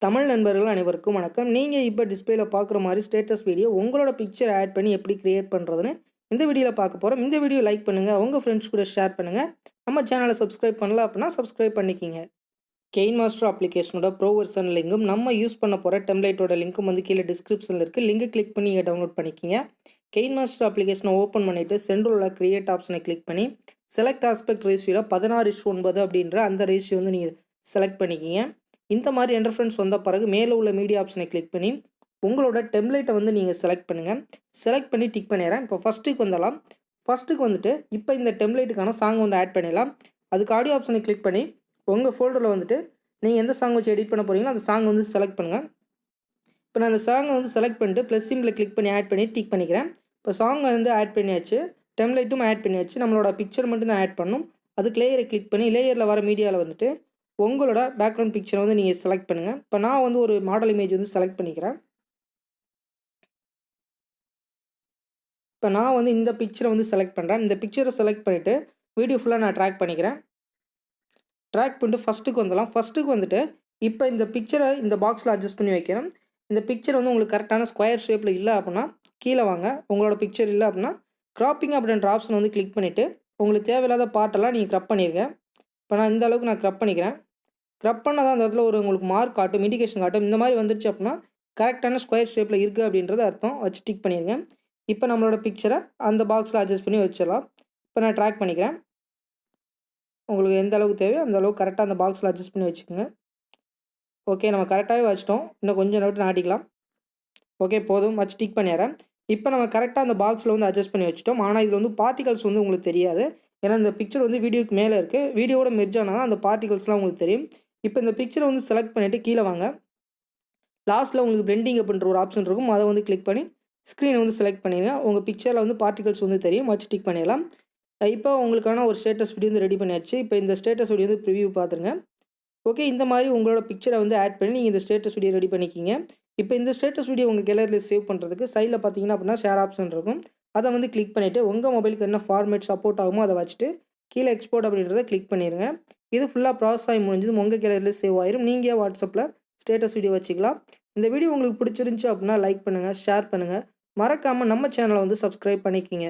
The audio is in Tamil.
தமிழ் நண்பர்கள் அனைவருக்கும் வணக்கம். நீங்கள் இப்போ டிஸ்பிளேல பார்க்குற மாதிரி ஸ்டேட்டஸ் வீடியோ உங்களோட பிக்சர் ஆட் பண்ணி எப்படி கிரியேட் பண்ணுறதுன்னு இந்த வீடியோவில் பார்க்க போகிறோம். இந்த வீடியோ லைக் பண்ணுங்கள், உங்கள் ஃப்ரெண்ட்ஸ் கூட ஷேர் பண்ணுங்கள். நம்ம சேனலை சப்ஸ்கிரைப் பண்ணல அப்படின்னா சப்ஸ்கிரைப் பண்ணிக்கிங்க. கெயின்மாஸ்டர் அப்ளிகேஷனோட ப்ரோ வெர்ஷன் லிங்கும் நம்ம யூஸ் பண்ண போகிற டெம்ப்ளேட்டோட லிங்க்கும் வந்து கீழே டிஸ்கிரிப்ஷனில் இருக்குது. லிங்கை கிளிக் பண்ணி டவுன்லோட் பண்ணிக்கிங்க. கெயின்மாஸ்டர் அப்ளிகேஷனை ஓப்பன் பண்ணிவிட்டு சென்டரில் உள்ள கிரியேட் ஆப்ஷனை கிளிக் பண்ணி செலக்ட் ஆஸ்பெக்ட் ரேஷியோவில் 16:9 அப்படின்ற அந்த ரேஷியோ வந்து நீங்கள் செலக்ட் பண்ணிக்கிங்க. இந்த மாதிரி இன்டர்ஃபரன்ஸ் வந்த பிறகு மேலே உள்ள மீடியா ஆப்ஷனை கிளிக் பண்ணி உங்களோட டெம்ப்ளேட்டை வந்து நீங்கள் செலக்ட் பண்ணுங்கள். செலக்ட் பண்ணி டிக் பண்ணிடுறேன். இப்போ ஃபஸ்ட்டுக்கு வந்துடலாம். ஃபஸ்ட்டுக்கு வந்துட்டு இப்போ இந்த டெம்ப்ளேட்டுக்கான சாங் வந்து ஆட் பண்ணிடலாம். அதுக்கு ஆடியோ ஆப்ஷனை கிளிக் பண்ணி உங்கள் ஃபோல்டரில் வந்துட்டு நீங்கள் எந்த சாங் வச்சு எடிட் பண்ண போகிறீங்களோ அந்த சாங் வந்து செலக்ட் பண்ணுங்கள். இப்போ நான் அந்த சாங்கை வந்து செலக்ட் பண்ணிட்டு ப்ளஸ் சிம்பிளை கிளிக் பண்ணி ஆட் பண்ணி டிக் பண்ணிக்கிறேன். இப்போ சாங்கை வந்து ஆட் பண்ணியாச்சு, டெம்ப்ளேட்டும் ஆட் பண்ணியாச்சு. நம்மளோட பிக்சர் மட்டும் தான் ஆட் பண்ணணும். அதுக்கு லேயரை கிளிக் பண்ணி லேயரில் வர மீடியாவில் வந்துட்டு உங்களோட பேக்ரவுண்ட் பிக்சரை வந்து நீங்கள் செலக்ட் பண்ணுங்கள். இப்போ நான் வந்து ஒரு மாடல் இமேஜ் வந்து செலக்ட் பண்ணிக்கிறேன். இப்போ நான் வந்து இந்த பிக்சரை வந்து செலக்ட் பண்ணுறேன். இந்த பிக்சரை செலக்ட் பண்ணிவிட்டு வீடியோ ஃபுல்லாக நான் ட்ராக் பண்ணிக்கிறேன். ட்ராக் பண்ணிட்டு ஃபஸ்ட்டுக்கு வந்துடலாம். ஃபஸ்ட்டுக்கு வந்துட்டு இப்போ இந்த பிக்சரை இந்த பாக்ஸில் அட்ஜஸ்ட் பண்ணி வைக்கிறேன். இந்த பிக்சர் வந்து உங்களுக்கு கரெக்டான ஸ்கொயர் ஷேப்பில் இல்லை அப்படின்னா கீழே வாங்க. உங்களோட பிக்சர் இல்லை அப்படின்னா க்ராப்பிங் அப்படின்ற ஆப்ஷன் வந்து கிளிக் பண்ணிவிட்டு உங்களுக்கு தேவையில்லாத பார்ட்டெல்லாம் நீங்கள் க்ரப் பண்ணிடுங்க. இப்போ நான் இந்த அளவுக்கு நான் க்ரப் பண்ணிக்கிறேன். க்ரப் பண்ணதான் அந்த இடத்துல ஒரு உங்களுக்கு மார்க் காட்டும், இண்டிகேஷன் காட்டும். இந்த மாதிரி வந்துருச்சு அப்படின்னா கரெக்டான ஸ்கொயர் ஷேப்பில் இருக்குது அப்படின்றது அர்த்தம். வச்சு டிக் பண்ணிடுங்க. இப்போ நம்மளோட பிக்சரை அந்த பாக்ஸில் அட்ஜஸ்ட் பண்ணி வச்சிடலாம். இப்போ நான் ட்ராக் பண்ணிக்கிறேன். உங்களுக்கு எந்த அளவுக்கு தேவையோ அந்த அளவுக்கு கரெக்டாக அந்த பாக்ஸில் அட்ஜஸ்ட் பண்ணி வச்சுக்கோங்க. ஓகே, நம்ம கரெக்டாகவே வச்சிட்டோம். இன்னும் கொஞ்சம் நோட்டு நாட்டிக்கலாம். ஓகே, போதும். வச்சு டிக் பண்ணிடுறேன். இப்போ நம்ம கரெக்டாக அந்த பாக்ஸில் வந்து அட்ஜஸ்ட் பண்ணி வச்சுட்டோம். ஆனால் இதில் வந்து பார்ட்டிகல்ஸ் வந்து உங்களுக்கு தெரியாது. ஏன்னா இந்த பிக்சர் வந்து வீடியோக்கு மேலே இருக்குது. வீடியோவோட மெர்ஜ் ஆனால் அந்த பார்ட்டிகல்ஸ்லாம் உங்களுக்கு தெரியும். இப்போ இந்த பிக்சரை வந்து செலக்ட் பண்ணிவிட்டு கீழே வாங்க. லாஸ்ட்டில் உங்களுக்கு பிளெண்டிங் அப்படின்ற ஒரு ஆப்ஷன் இருக்கும். அதை வந்து கிளிக் பண்ணி ஸ்க்ரீனை வந்து செலக்ட் பண்ணிடுங்க. உங்கள் பிக்சரில் வந்து பார்ட்டிகல்ஸ் வந்து தெரியும். வச்சு டிக் பண்ணிடலாம். இப்போ உங்களுக்கான ஒரு ஸ்டேட்டஸ் வீடியோ வந்து ரெடி பண்ணியாச்சு. இப்போ இந்த ஸ்டேட்டஸ் வீடியோ வந்து ப்ரிவியூ பார்த்துருங்க. ஓகே, இந்த மாதிரி உங்களோட பிக்சரை வந்து ஆட் பண்ணி நீங்கள் இந்த ஸ்டேட்டஸ் வீடியோ ரெடி பண்ணிக்கிங்க. இப்போ இந்த ஸ்டேட்டஸ் வீடியோ உங்கள் கேலரியில் சேவ் பண்ணுறதுக்கு சைடில் பார்த்தீங்கன்னா அப்படின்னா ஷேர் ஆப்ஷன் இருக்கும். அதை வந்து கிளிக் பண்ணிவிட்டு உங்கள் மொபைலுக்கு என்ன ஃபார்மேட் சப்போர்ட் ஆகுமோ அதை வச்சுட்டு கீழே எக்ஸ்போர்ட் அப்படின்றத கிளிக் பண்ணிடுங்க. இது ஃபுல்லாக ப்ராசஸ் ஆகி முடிஞ்சது உங்கள் கேலரியில் சேவ் ஆயிரும். நீங்கள் வாட்ஸ்அப்பில் ஸ்டேட்டஸ் வீடியோ வச்சுக்கலாம். இந்த வீடியோ உங்களுக்கு பிடிச்சிருந்துச்சி அப்படின்னா லைக் பண்ணுங்கள், ஷேர் பண்ணுங்கள். மறக்காமல் நம்ம சேனலை வந்து சப்ஸ்கிரைப் பண்ணிக்கிங்க.